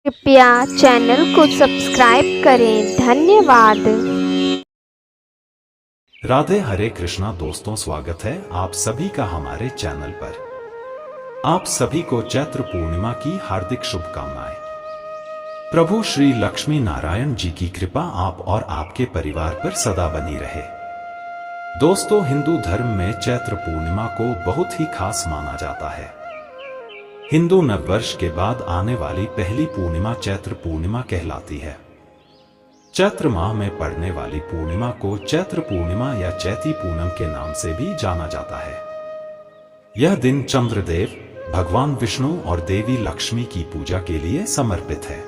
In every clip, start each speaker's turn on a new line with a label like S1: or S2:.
S1: कृपया चैनल को सब्सक्राइब करें। धन्यवाद।
S2: राधे हरे कृष्णा दोस्तों, स्वागत है आप सभी का हमारे चैनल पर। आप सभी को चैत्र पूर्णिमा की हार्दिक शुभकामनाएं। प्रभु श्री लक्ष्मी नारायण जी की कृपा आप और आपके परिवार पर सदा बनी रहे। दोस्तों, हिंदू धर्म में चैत्र पूर्णिमा को बहुत ही खास माना जाता है। हिंदू नववर्ष के बाद आने वाली पहली पूर्णिमा चैत्र पूर्णिमा कहलाती है। चैत्र माह में पड़ने वाली पूर्णिमा को चैत्र पूर्णिमा या चैती पूनम के नाम से भी जाना जाता है। यह दिन चंद्रदेव, भगवान विष्णु और देवी लक्ष्मी की पूजा के लिए समर्पित है।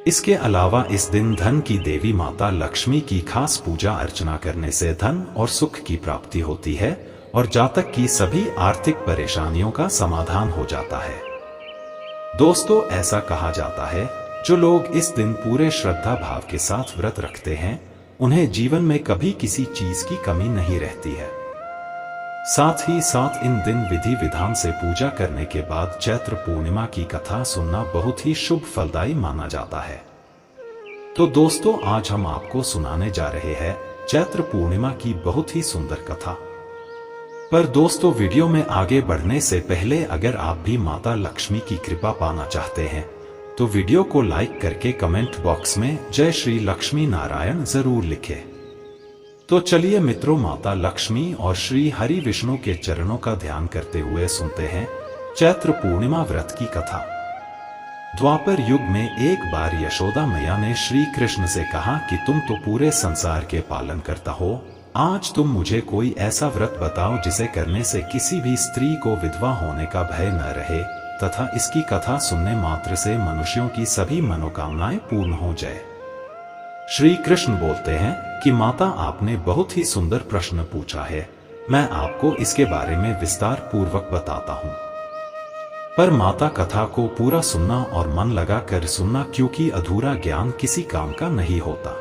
S2: इसके अलावा इस दिन धन की देवी माता लक्ष्मी की खास पूजा अर्चना करने से धन और सुख की प्राप्ति होती है और जातक की सभी आर्थिक परेशानियों का समाधान हो जाता है। दोस्तों, ऐसा कहा जाता है जो लोग इस दिन पूरे श्रद्धा भाव के साथ व्रत रखते हैं, उन्हें जीवन में कभी किसी चीज की कमी नहीं रहती है। साथ ही साथ इन दिन विधि विधान से पूजा करने के बाद चैत्र पूर्णिमा की कथा सुनना बहुत ही शुभ फलदायी माना जाता है। तो दोस्तों, आज हम आपको सुनाने जा रहे हैं चैत्र पूर्णिमा की बहुत ही सुंदर कथा। पर दोस्तों, वीडियो में आगे बढ़ने से पहले अगर आप भी माता लक्ष्मी की कृपा पाना चाहते हैं तो वीडियो को लाइक करके कमेंट बॉक्स में जय श्री लक्ष्मी नारायण जरूर लिखें। तो चलिए मित्रों, माता लक्ष्मी और श्री हरि विष्णु के चरणों का ध्यान करते हुए सुनते हैं चैत्र पूर्णिमा व्रत की कथा। द्वापर युग में एक बार यशोदा मैया ने श्री कृष्ण से कहा कि तुम तो पूरे संसार के पालन करता हो, आज तुम मुझे कोई ऐसा व्रत बताओ जिसे करने से किसी भी स्त्री को विधवा होने का भय न रहे तथा इसकी कथा सुनने मात्र से मनुष्यों की सभी मनोकामनाएं पूर्ण हो जाए। श्री कृष्ण बोलते हैं कि माता, आपने बहुत ही सुंदर प्रश्न पूछा है, मैं आपको इसके बारे में विस्तार पूर्वक बताता हूँ। पर माता, कथा को पूरा सुनना और मन लगा कर सुनना, क्योंकि अधूरा ज्ञान किसी काम का नहीं होता।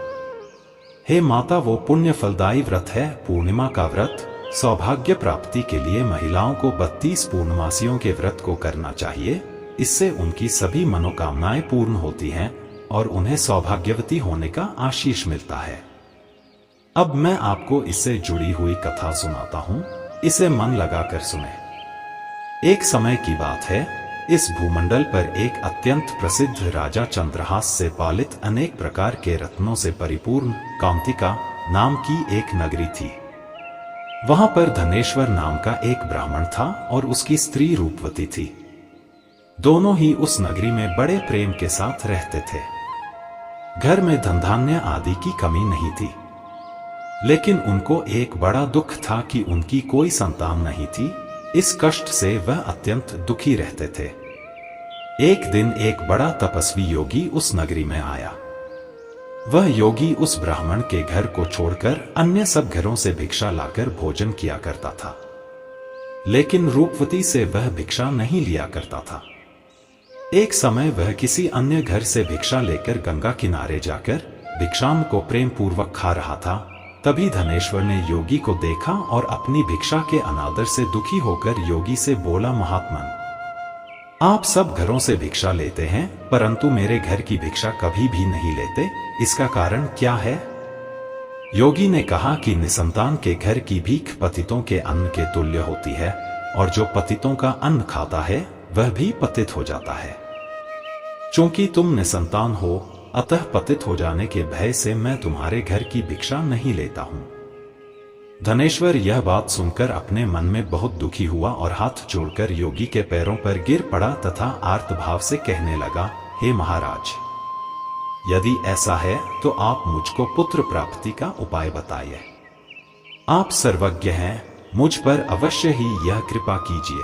S2: हे माता, वो पुण्य फलदायी व्रत है पूर्णिमा का व्रत। सौभाग्य प्राप्ति के लिए महिलाओं को 32 पूर्णमासियों के व्रत को करना चाहिए। इससे उनकी सभी मनोकामनाएं पूर्ण होती हैं और उन्हें सौभाग्यवती होने का आशीष मिलता है। अब मैं आपको इससे जुड़ी हुई कथा सुनाता हूँ, इसे मन लगाकर सुने। एक समय की बात है, इस भूमंडल पर एक अत्यंत प्रसिद्ध राजा चंद्रहास से पालित अनेक प्रकार के रत्नों से परिपूर्ण कांतिका नाम की एक नगरी थी। वहां पर धनेश्वर नाम का एक ब्राह्मण था और उसकी स्त्री रूपवती थी। दोनों ही उस नगरी में बड़े प्रेम के साथ रहते थे। घर में धन धान्य आदि की कमी नहीं थी, लेकिन उनको एक बड़ा दुख था कि उनकी कोई संतान नहीं थी। इस कष्ट से वह अत्यंत दुखी रहते थे। एक दिन एक बड़ा तपस्वी योगी उस नगरी में आया। वह योगी उस ब्राह्मण के घर को छोड़कर अन्य सब घरों से भिक्षा लाकर भोजन किया करता था, लेकिन रूपवती से वह भिक्षा नहीं लिया करता था। एक समय वह किसी अन्य घर से भिक्षा लेकर गंगा किनारे जाकर भिक्षाम को प्रेम पूर्वक खा रहा था। तभी धनेश्वर ने योगी को देखा और अपनी भिक्षा के अनादर से दुखी होकर योगी से बोला, महात्मन, आप सब घरों से भिक्षा लेते हैं परंतु मेरे घर की भिक्षा कभी भी नहीं लेते, इसका कारण क्या है? योगी ने कहा कि निसंतान के घर की भीख पतितों के अन्न के तुल्य होती है और जो पतितों का अन्न खाता है वह भी पतित हो जाता है। चूंकि तुम निसंतान हो, अतः पतित हो जाने के भय से मैं तुम्हारे घर की भिक्षा नहीं लेता हूं। धनेश्वर यह बात सुनकर अपने मन में बहुत दुखी हुआ और हाथ जोड़कर योगी के पैरों पर गिर पड़ा तथा आर्त भाव से कहने लगा, हे महाराज, यदि ऐसा है तो आप मुझको पुत्र प्राप्ति का उपाय बताइए। आप सर्वज्ञ हैं, मुझ पर अवश्य ही यह कृपा कीजिए।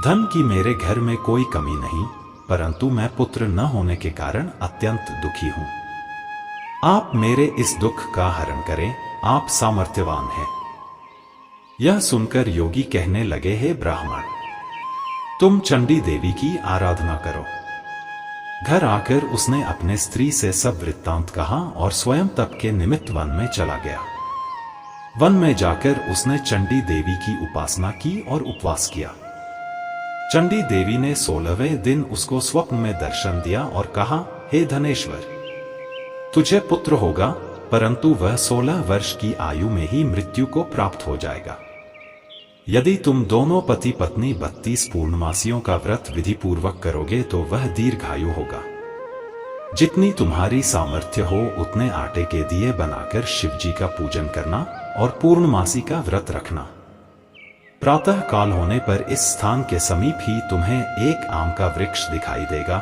S2: धन की मेरे घर में कोई कमी नहीं, परंतु मैं पुत्र न होने के कारण अत्यंत दुखी हूं। आप मेरे इस दुख का हरण करें, आप सामर्थ्यवान हैं। यह सुनकर योगी कहने लगे, हे ब्राह्मण, तुम चंडी देवी की आराधना करो। घर आकर उसने अपने स्त्री से सब वृत्तांत कहा और स्वयं तप के निमित्त वन में चला गया। वन में जाकर उसने चंडी देवी की उपासना की और उपवास किया। चंडी देवी ने 16वें दिन उसको स्वप्न में दर्शन दिया और कहा, हे धनेश्वर, तुझे पुत्र होगा, परंतु वह 16 वर्ष की आयु में ही मृत्यु को प्राप्त हो जाएगा। यदि तुम दोनों पति पत्नी 32 पूर्णमासियों का व्रत विधि पूर्वक करोगे तो वह दीर्घायु होगा। जितनी तुम्हारी सामर्थ्य हो उतने आटे के दिए बनाकर शिवजी का पूजन करना और पूर्णमासी का व्रत रखना। प्रातः काल होने पर इस स्थान के समीप ही तुम्हें एक आम का वृक्ष दिखाई देगा।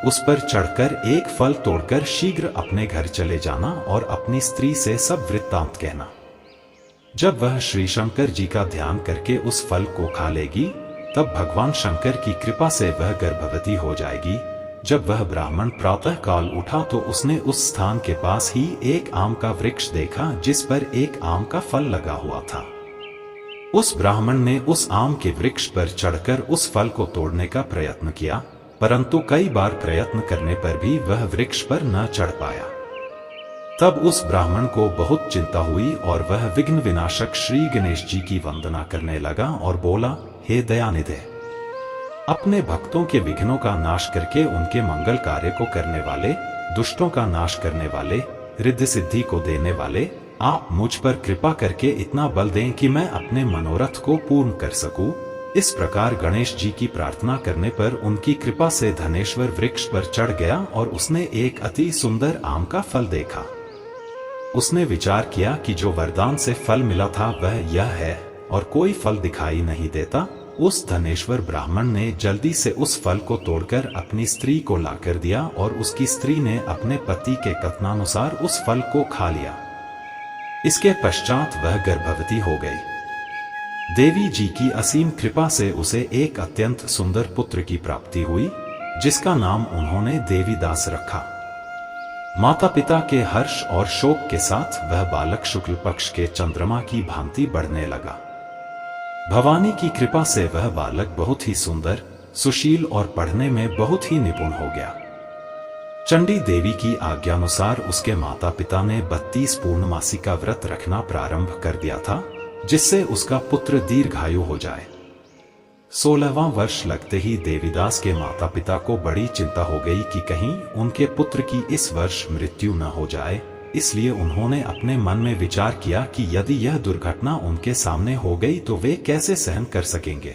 S2: उस पर चढ़कर एक फल तोड़कर शीघ्र अपने घर चले जाना और अपनी स्त्री से सब वृत्तांत कहना। जब वह श्री शंकर जी का ध्यान करके उस फल को खा लेगी, तब भगवान शंकर की कृपा से वह गर्भवती हो जाएगी। जब वह ब्राह्मण प्रातः काल उठा तो उसने उस स्थान के पास ही एक आम का वृक्ष देखा जिस पर एक आम का फल लगा हुआ था। उस ब्राह्मण ने उस आम के वृक्ष पर चढ़कर उस फल को तोड़ने का प्रयत्न किया, परंतु कई बार प्रयत्न करने पर भी वह वृक्ष पर न चढ़ पाया। तब उस ब्राह्मण को बहुत चिंता हुई और वह विघ्न विनाशक श्री गणेश जी की वंदना करने लगा और बोला, हे दयानिधे, अपने भक्तों के विघ्नों का नाश करके उनके मंगल कार्य को करने वाले, दुष्टों का नाश करने वाले, रिद्धि सिद्धि को देने वाले, आप मुझ पर कृपा करके इतना बल दें कि मैं अपने मनोरथ को पूर्ण कर सकूं। इस प्रकार गणेश जी की प्रार्थना करने पर उनकी कृपा से धनेश्वर वृक्ष पर चढ़ गया और उसने एक अति सुंदर आम का फल देखा। उसने विचार किया कि जो वरदान से फल मिला था वह यह है और कोई फल दिखाई नहीं देता। उस धनेश्वर ब्राह्मण ने जल्दी से उस फल को तोड़कर अपनी स्त्री को लाकर दिया और उसकी स्त्री ने अपने पति के कथनानुसार उस फल को खा लिया। इसके पश्चात वह गर्भवती हो गई। देवी जी की असीम कृपा से उसे एक अत्यंत सुंदर पुत्र की प्राप्ति हुई, जिसका नाम उन्होंने देवीदास रखा। माता पिता के हर्ष और शोक के साथ वह बालक शुक्ल पक्ष के चंद्रमा की भांति बढ़ने लगा। भवानी की कृपा से वह बालक बहुत ही सुंदर, सुशील और पढ़ने में बहुत ही निपुण हो गया। चंडी देवी की आज्ञानुसार उसके माता पिता ने 32 पूर्णमासी का व्रत रखना प्रारंभ कर दिया था, जिससे उसका पुत्र दीर्घायु हो जाए। 16वां वर्ष लगते ही देवीदास के माता पिता को बड़ी चिंता हो गई कि कहीं उनके पुत्र की इस वर्ष मृत्यु न हो जाए। इसलिए उन्होंने अपने मन में विचार किया कि यदि यह दुर्घटना उनके सामने हो गई तो वे कैसे सहन कर सकेंगे।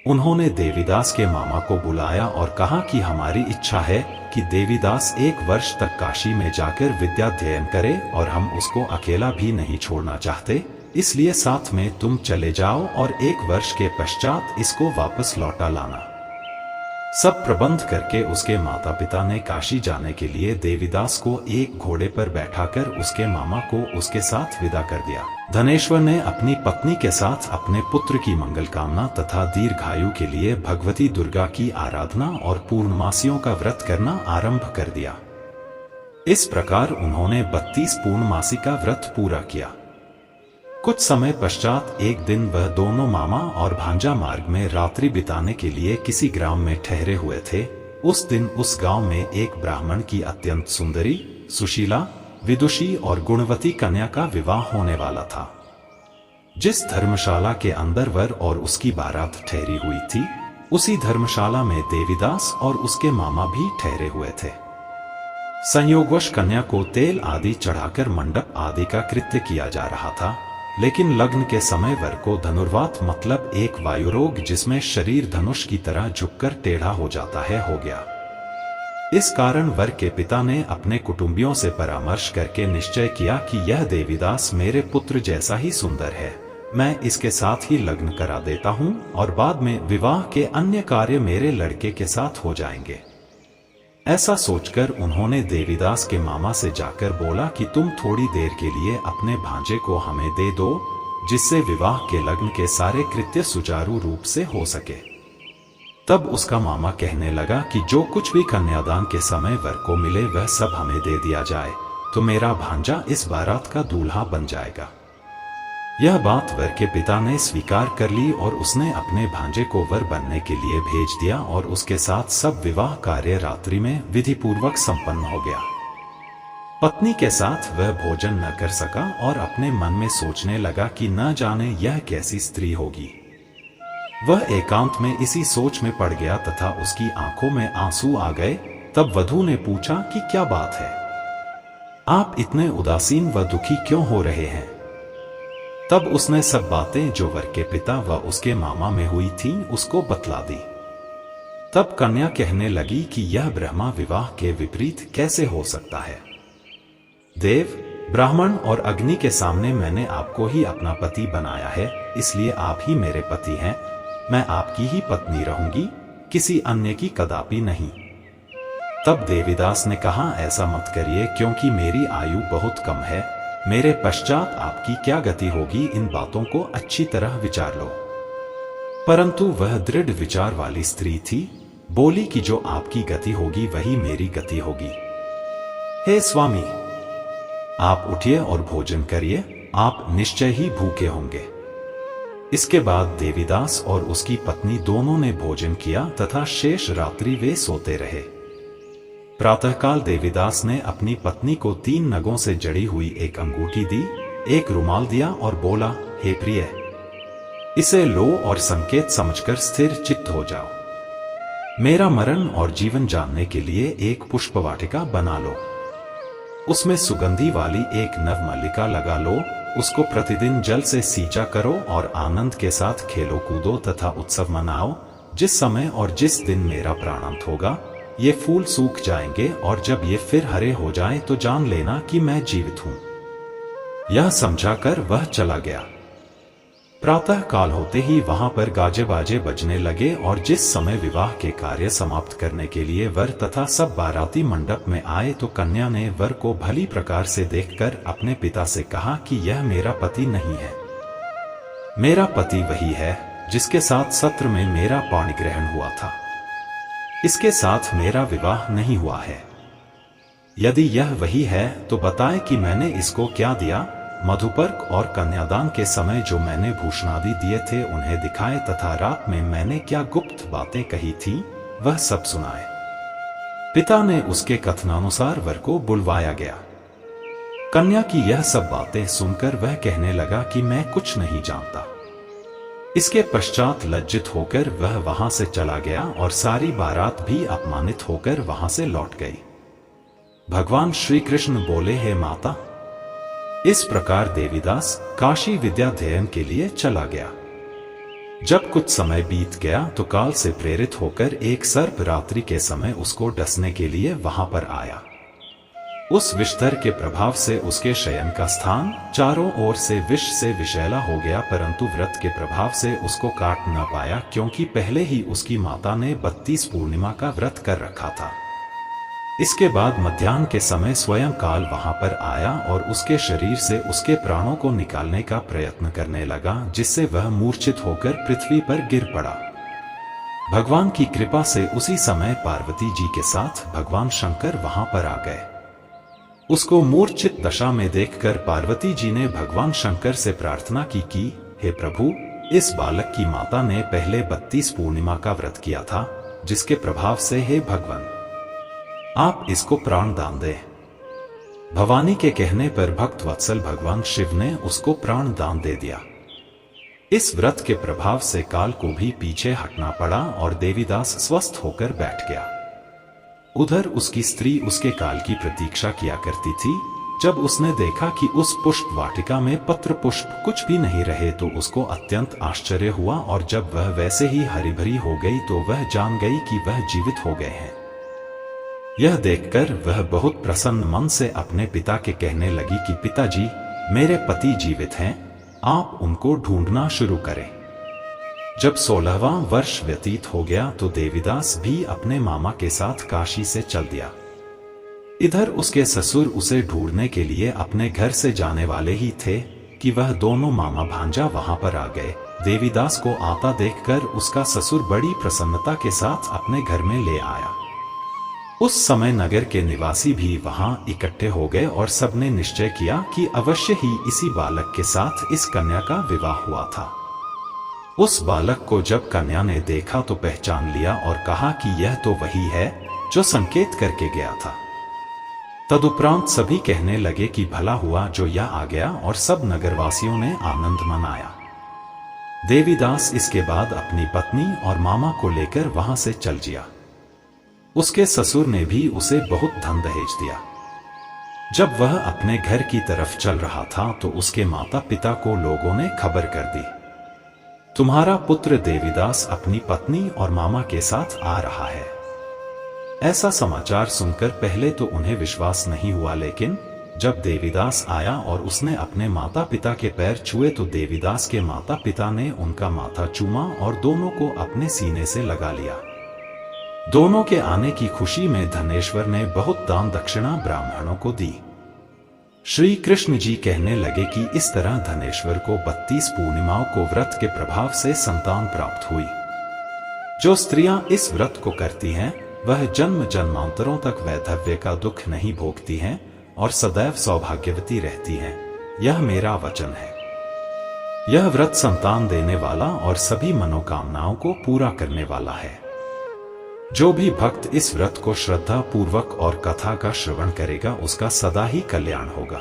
S2: उन्होंने देवीदास के मामा को बुलाया और कहा कि हमारी इच्छा है कि देवीदास 1 वर्ष तक काशी में जाकर विद्याध्ययन करे और हम उसको अकेला भी नहीं छोड़ना चाहते, इसलिए साथ में तुम चले जाओ और 1 वर्ष के पश्चात इसको वापस लौटा लाना। सब प्रबंध करके उसके माता पिता ने काशी जाने के लिए देवीदास को एक घोड़े पर बैठाकर उसके मामा को उसके साथ विदा कर दिया। धनेश्वर ने अपनी पत्नी के साथ अपने पुत्र की मंगल कामना तथा दीर्घायु के लिए भगवती दुर्गा की आराधना और पूर्णमासियों का व्रत करना आरंभ कर दिया। इस प्रकार उन्होंने 32 पूर्णमासी का व्रत पूरा किया। कुछ समय पश्चात एक दिन वह दोनों मामा और भांजा मार्ग में रात्रि बिताने के लिए किसी ग्राम में ठहरे हुए थे। उस दिन उस गांव में एक ब्राह्मण की अत्यंत सुंदरी, सुशीला, विदुषी और गुणवती कन्या का विवाह होने वाला था। जिस धर्मशाला के अंदर वर और उसकी बारात ठहरी हुई थी, उसी धर्मशाला में देवीदास और उसके मामा भी ठहरे हुए थे। संयोगवश कन्या को तेल आदि चढ़ाकर मंडप आदि का कृत्य किया जा रहा था, लेकिन लग्न के समय वर को धनुर्वात मतलब एक वायुरोग जिसमें शरीर धनुष की तरह झुककर टेढ़ा हो जाता है हो गया। इस कारण वर के पिता ने अपने कुटुंबियों से परामर्श करके निश्चय किया कि यह देवीदास मेरे पुत्र जैसा ही सुंदर है, मैं इसके साथ ही लग्न करा देता हूं और बाद में विवाह के अन्य कार्य मेरे लड़के के साथ हो जाएंगे। ऐसा सोचकर उन्होंने देवीदास के मामा से जाकर बोला कि तुम थोड़ी देर के लिए अपने भांजे को हमें दे दो, जिससे विवाह के लग्न के सारे कृत्य सुचारू रूप से हो सके। तब उसका मामा कहने लगा कि जो कुछ भी कन्यादान के समय वर को मिले वह सब हमें दे दिया जाए, तो मेरा भांजा इस बारात का दूल्हा बन जाएगा। यह बात वर के पिता ने स्वीकार कर ली और उसने अपने भांजे को वर बनने के लिए भेज दिया और उसके साथ सब विवाह कार्य रात्रि में विधि पूर्वक संपन्न हो गया। पत्नी के साथ वह भोजन न कर सका और अपने मन में सोचने लगा कि न जाने यह कैसी स्त्री होगी। वह एकांत में इसी सोच में पड़ गया तथा उसकी आंखों में आंसू आ गए। तब वधू ने पूछा कि क्या बात है, आप इतने उदासीन व दुखी क्यों हो रहे हैं। तब उसने सब बातें जो वर के पिता व उसके मामा में हुई थीं उसको बतला दी। तब कन्या कहने लगी कि यह ब्रह्मा विवाह के विपरीत कैसे हो सकता है। देव, ब्राह्मण और अग्नि के सामने मैंने आपको ही अपना पति बनाया है, इसलिए आप ही मेरे पति हैं। मैं आपकी ही पत्नी रहूंगी, किसी अन्य की कदापि नहीं। तब देवीदास ने कहा, ऐसा मत करिए, क्योंकि मेरी आयु बहुत कम है। मेरे पश्चात आपकी क्या गति होगी, इन बातों को अच्छी तरह विचार लो। परंतु वह दृढ़ विचार वाली स्त्री थी, बोली कि जो आपकी गति होगी वही मेरी गति होगी। हे स्वामी, आप उठिए और भोजन करिए, आप निश्चय ही भूखे होंगे। इसके बाद देवीदास और उसकी पत्नी दोनों ने भोजन किया तथा शेष रात्रि वे सोते रहे। प्रातःकाल देवीदास ने अपनी पत्नी को 3 नगों से जड़ी हुई एक अंगूठी दी, एक रुमाल दिया और बोला, हे प्रिय, इसे लो और संकेत समझकर स्थिर चित्त हो जाओ। मेरा मरण और जीवन जानने के लिए एक पुष्पवाटिका बना लो, उसमें सुगंधी वाली एक नवमल्लिका लगा लो, उसको प्रतिदिन जल से सींचा करो और आनंद के साथ खेलो कूदो तथा उत्सव मनाओ। जिस समय और जिस दिन मेरा प्राणांत होगा ये फूल सूख जाएंगे, और जब ये फिर हरे हो जाएं तो जान लेना कि मैं जीवित हूं। यह समझाकर वह चला गया। प्रातः काल होते ही वहां पर गाजे बाजे बजने लगे, और जिस समय विवाह के कार्य समाप्त करने के लिए वर तथा सब बाराती मंडप में आए तो कन्या ने वर को भली प्रकार से देखकर अपने पिता से कहा कि यह मेरा पति नहीं है। मेरा पति वही है जिसके साथ सत्र में मेरा पाणिग्रहण हुआ था, इसके साथ मेरा विवाह नहीं हुआ है। यदि यह वही है तो बताए कि मैंने इसको क्या दिया। मधुपर्क और कन्यादान के समय जो मैंने भूषणादि दिए थे उन्हें दिखाए, तथा रात में मैंने क्या गुप्त बातें कही थी वह सब सुनाए। पिता ने उसके कथनानुसार वर को बुलवाया गया। कन्या की यह सब बातें सुनकर वह कहने लगा कि मैं कुछ नहीं जानता। इसके पश्चात लज्जित होकर वह वहां से चला गया और सारी बारात भी अपमानित होकर वहां से लौट गई। भगवान श्री कृष्ण बोले, हे माता, इस प्रकार देवीदास काशी विद्याध्ययन के लिए चला गया। जब कुछ समय बीत गया तो काल से प्रेरित होकर एक सर्प रात्रि के समय उसको डसने के लिए वहां पर आया। उस विषधर के प्रभाव से उसके शयन का स्थान चारों ओर से विष से विषैला हो गया, परंतु व्रत के प्रभाव से उसको काट न पाया, क्योंकि पहले ही उसकी माता ने 32 पूर्णिमा का व्रत कर रखा था। इसके बाद मध्याह्न के समय स्वयं काल वहां पर आया और उसके शरीर से उसके प्राणों को निकालने का प्रयत्न करने लगा, जिससे वह मूर्छित होकर पृथ्वी पर गिर पड़ा। भगवान की कृपा से उसी समय पार्वती जी के साथ भगवान शंकर वहां पर आ गए। उसको मूर्छित दशा में देखकर पार्वती जी ने भगवान शंकर से प्रार्थना की कि हे प्रभु, इस बालक की माता ने पहले 32 पूर्णिमा का व्रत किया था, जिसके प्रभाव से हे भगवान आप इसको प्राण दान दें। भवानी के कहने पर भक्त वत्सल भगवान शिव ने उसको प्राण दान दे दिया। इस व्रत के प्रभाव से काल को भी पीछे हटना पड़ा और देवीदास स्वस्थ होकर बैठ गया। उधर उसकी स्त्री उसके काल की प्रतीक्षा किया करती थी। जब उसने देखा कि उस पुष्प वाटिका में पत्र पुष्प कुछ भी नहीं रहे तो उसको अत्यंत आश्चर्य हुआ, और जब वह वैसे ही हरी भरी हो गई तो वह जान गई कि वह जीवित हो गए हैं। यह देखकर वह बहुत प्रसन्न मन से अपने पिता के कहने लगी कि पिताजी, मेरे पति जीवित हैं, आप उनको ढूंढना शुरू करें। जब 16वां वर्ष व्यतीत हो गया तो देवीदास भी अपने मामा के साथ काशी से चल दिया। इधर उसके ससुर उसे ढूंढने के लिए अपने घर से जाने वाले ही थे कि वह दोनों मामा भांजा वहां पर आ गए। देवीदास को आता देखकर उसका ससुर बड़ी प्रसन्नता के साथ अपने घर में ले आया। उस समय नगर के निवासी भी वहां इकट्ठे हो गए और सबने निश्चय किया कि अवश्य ही इसी बालक के साथ इस कन्या का विवाह हुआ था। उस बालक को जब कन्या ने देखा तो पहचान लिया और कहा कि यह तो वही है जो संकेत करके गया था। तदुपरांत सभी कहने लगे कि भला हुआ जो यह आ गया, और सब नगरवासियों ने आनंद मनाया। देवीदास इसके बाद अपनी पत्नी और मामा को लेकर वहां से चल दिया। उसके ससुर ने भी उसे बहुत धन दहेज दिया। जब वह अपने घर की तरफ चल रहा था तो उसके माता पिता को लोगों ने खबर कर दी, तुम्हारा पुत्र देवीदास अपनी पत्नी और मामा के साथ आ रहा है। ऐसा समाचार सुनकर पहले तो उन्हें विश्वास नहीं हुआ, लेकिन जब देवीदास आया और उसने अपने माता पिता के पैर छुए तो देवीदास के माता पिता ने उनका माथा चूमा और दोनों को अपने सीने से लगा लिया। दोनों के आने की खुशी में धनेश्वर ने बहुत दान दक्षिणा ब्राह्मणों को दी। श्री कृष्ण जी कहने लगे कि इस तरह धनेश्वर को 32 पूर्णिमाओं को व्रत के प्रभाव से संतान प्राप्त हुई। जो स्त्रियां इस व्रत को करती हैं वह जन्म जन्मांतरों तक वैधव्य का दुख नहीं भोगती हैं और सदैव सौभाग्यवती रहती हैं। यह मेरा वचन है। यह व्रत संतान देने वाला और सभी मनोकामनाओं को पूरा करने वाला है। जो भी भक्त इस व्रत को श्रद्धा पूर्वक और कथा का श्रवण करेगा उसका सदा ही कल्याण होगा।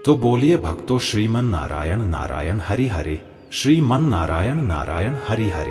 S2: तो बोलिए भक्तों, श्रीमन नारायण नारायण हरि हरि, श्रीमन नारायण नारायण हरि हरि।